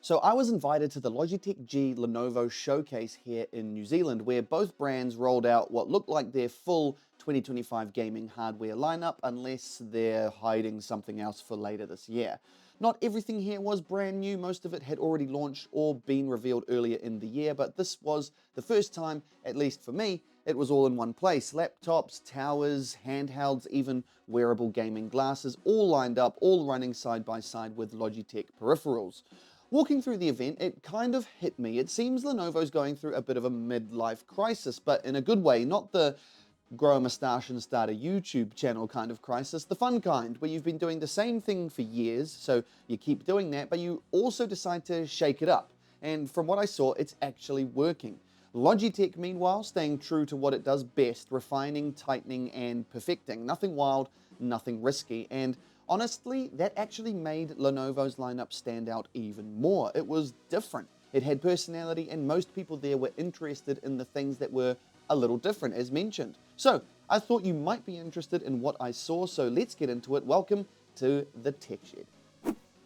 So I was invited to the Logitech G Lenovo showcase here in New Zealand, where both brands rolled out what looked like their full 2025 gaming hardware lineup, unless they're hiding something else for later this year. Not everything here was brand new, most of it had already launched or been revealed earlier in the year, but this was the first time, at least for me, it was all in one place. Laptops, towers, handhelds, even wearable gaming glasses, all lined up, all running side by side with Logitech peripherals. Walking through the event, it kind of hit me. It seems Lenovo's going through a bit of a midlife crisis, but in a good way, not the grow a mustache and start a YouTube channel kind of crisis, the fun kind, where you've been doing the same thing for years, so you keep doing that, but you also decide to shake it up. And from what I saw, it's actually working. Logitech, meanwhile, staying true to what it does best, refining, tightening, and perfecting. Nothing wild, nothing risky, and honestly, that actually made Lenovo's lineup stand out even more. It was different. It had personality, and most people there were interested in the things that were a little different, as mentioned. So, I thought you might be interested in what I saw, so let's get into it. Welcome to the Tech Shed.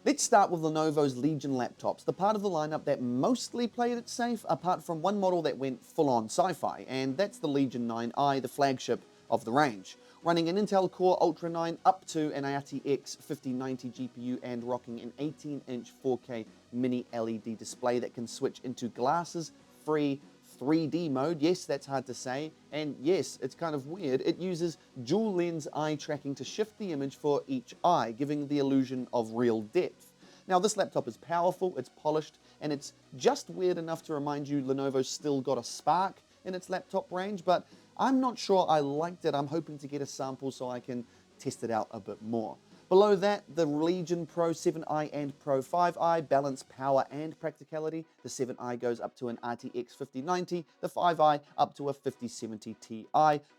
Let's start with Lenovo's Legion laptops, the part of the lineup that mostly played it safe, apart from one model that went full-on sci-fi, and that's the Legion 9i, the flagship of the range. Running an Intel Core Ultra 9 up to an RTX 5090 GPU and rocking an 18-inch 4K mini LED display that can switch into glasses-free 3D mode. Yes, that's hard to say, and yes, it's kind of weird. It uses dual lens eye tracking to shift the image for each eye, giving the illusion of real depth. Now, this laptop is powerful, it's polished, and it's just weird enough to remind you Lenovo's still got a Spark in its laptop range, but I'm not sure I liked it. I'm hoping to get a sample so I can test it out a bit more. Below that, the Legion Pro 7i and Pro 5i balance power and practicality. The 7i goes up to an RTX 5090, the 5i up to a 5070 Ti,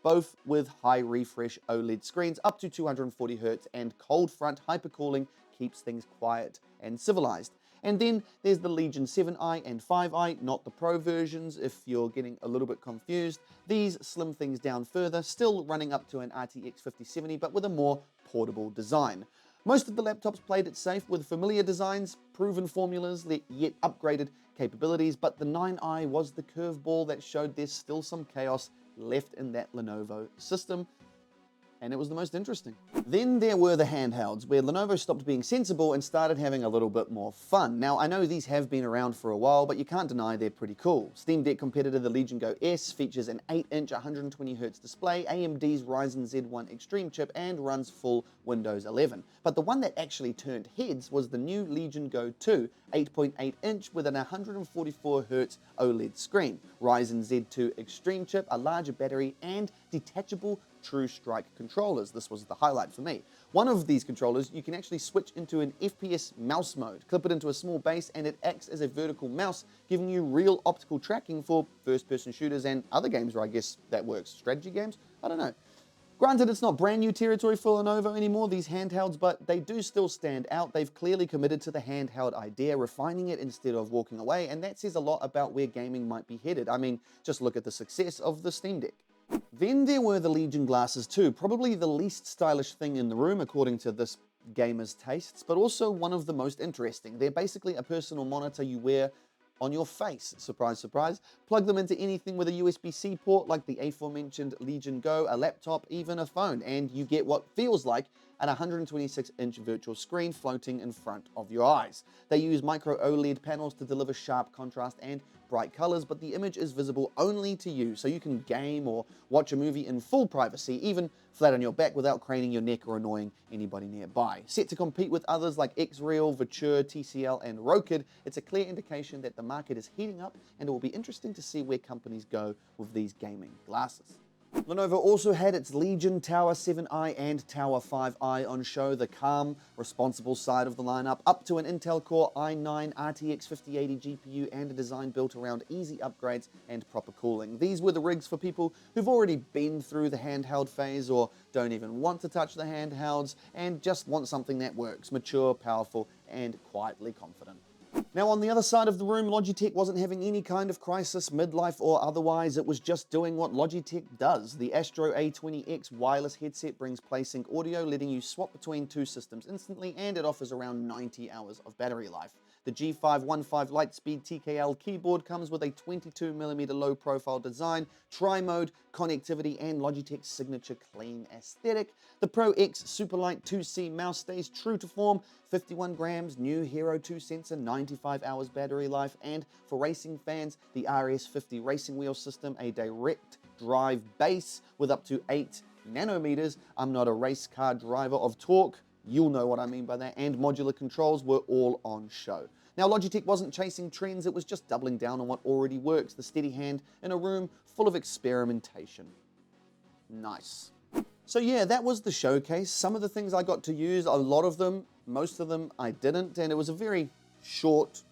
both with high refresh OLED screens up to 240Hz, and cold front hypercooling keeps things quiet and civilized. And then there's the Legion 7i and 5i, not the Pro versions if you're getting a little bit confused. These slim things down further, still running up to an RTX 5070, but with a more portable design. Most of the laptops played it safe with familiar designs, proven formulas, yet upgraded capabilities, but the 9i was the curveball that showed there's still some chaos left in that Lenovo system, and it was the most interesting. Then there were the handhelds, where Lenovo stopped being sensible and started having a little bit more fun. Now, I know these have been around for a while, but you can't deny they're pretty cool. Steam Deck competitor, the Legion Go S, features an 8-inch 120Hz display, AMD's Ryzen Z1 Extreme chip, and runs full Windows 11. But the one that actually turned heads was the new Legion Go 2, 8.8-inch with an 144Hz OLED screen, Ryzen Z2 Extreme chip, a larger battery, and detachable True Strike controllers. This was the highlight for me. One of these controllers you can actually switch into an FPS mouse mode, clip it into a small base, and it acts as a vertical mouse, giving you real optical tracking for first-person shooters and other games where I guess that works. Strategy games? I don't know. Granted, it's not brand new territory for Lenovo anymore, these handhelds, but they do still stand out. They've clearly committed to the handheld idea, refining it instead of walking away, and that says a lot about where gaming might be headed. I mean, just look at the success of the Steam Deck. Then there were the Legion glasses too, probably the least stylish thing in the room according to this gamer's tastes, but also one of the most interesting. They're basically a personal monitor you wear on your face. Surprise, surprise. Plug them into anything with a USB-C port like the aforementioned Legion Go, a laptop, even a phone, and you get what feels like an 126-inch virtual screen floating in front of your eyes. They use micro OLED panels to deliver sharp contrast and bright colors, but the image is visible only to you, so you can game or watch a movie in full privacy, even flat on your back without craning your neck or annoying anybody nearby. Set to compete with others like Xreal, Viture, TCL, and Rokid, it's a clear indication that the market is heating up, and it will be interesting to see where companies go with these gaming glasses. Lenovo also had its Legion Tower 7i and Tower 5i on show, the calm, responsible side of the lineup, up to an Intel Core i9 RTX 5080 GPU and a design built around easy upgrades and proper cooling. These were the rigs for people who've already been through the handheld phase or don't even want to touch the handhelds and just want something that works, mature, powerful, and quietly confident. Now, on the other side of the room, Logitech wasn't having any kind of crisis, midlife or otherwise. It was just doing what Logitech does. The Astro A20 X wireless headset brings PlaySync audio, letting you swap between two systems instantly, and it offers around 90 hours of battery life. The G515 Lightspeed TKL keyboard comes with a 22mm low-profile design, tri-mode, connectivity, and Logitech's signature clean aesthetic. The Pro X Superlight 2C mouse stays true to form, 51 grams, new Hero 2 sensor, 95 hours battery life, and for racing fans, the RS50 racing wheel system, a direct drive base with up to 8 nanometers. I'm not a race car driver of torque, you'll know what I mean by that, and modular controls were all on show. Now, Logitech wasn't chasing trends, it was just doubling down on what already works, the steady hand in a room full of experimentation. Nice. So yeah, that was the showcase. Some of the things I got to use, a lot of them, most of them I didn't, and it was a very short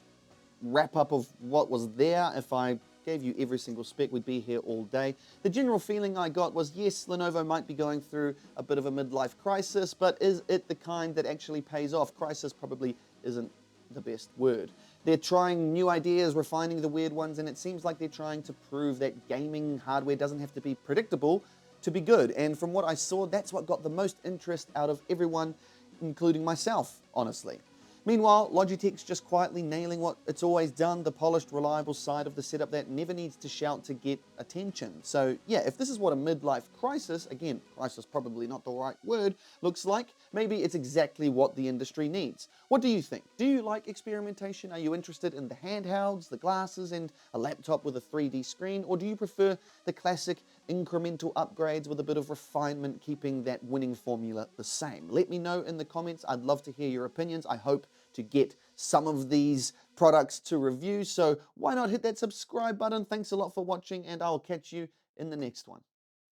wrap-up of what was there. If I gave you every single spec, we'd be here all day. The general feeling I got was, yes, Lenovo might be going through a bit of a midlife crisis, but is it the kind that actually pays off? Crisis probably isn't the best word. They're trying new ideas, refining the weird ones, and it seems like they're trying to prove that gaming hardware doesn't have to be predictable to be good. And from what I saw, that's what got the most interest out of everyone, including myself, honestly. Meanwhile, Logitech's just quietly nailing what it's always done, the polished, reliable side of the setup that never needs to shout to get attention. So yeah, if this is what a midlife crisis, again, crisis probably not the right word, looks like, maybe it's exactly what the industry needs. What do you think? Do you like experimentation? Are you interested in the handhelds, the glasses, and a laptop with a 3D screen? Or do you prefer the classic incremental upgrades with a bit of refinement, keeping that winning formula the same? Let me know in the comments. I'd love to hear your opinions. I hope to get some of these products to review, so why not hit that subscribe button? Thanks a lot for watching, and I'll catch you in the next one.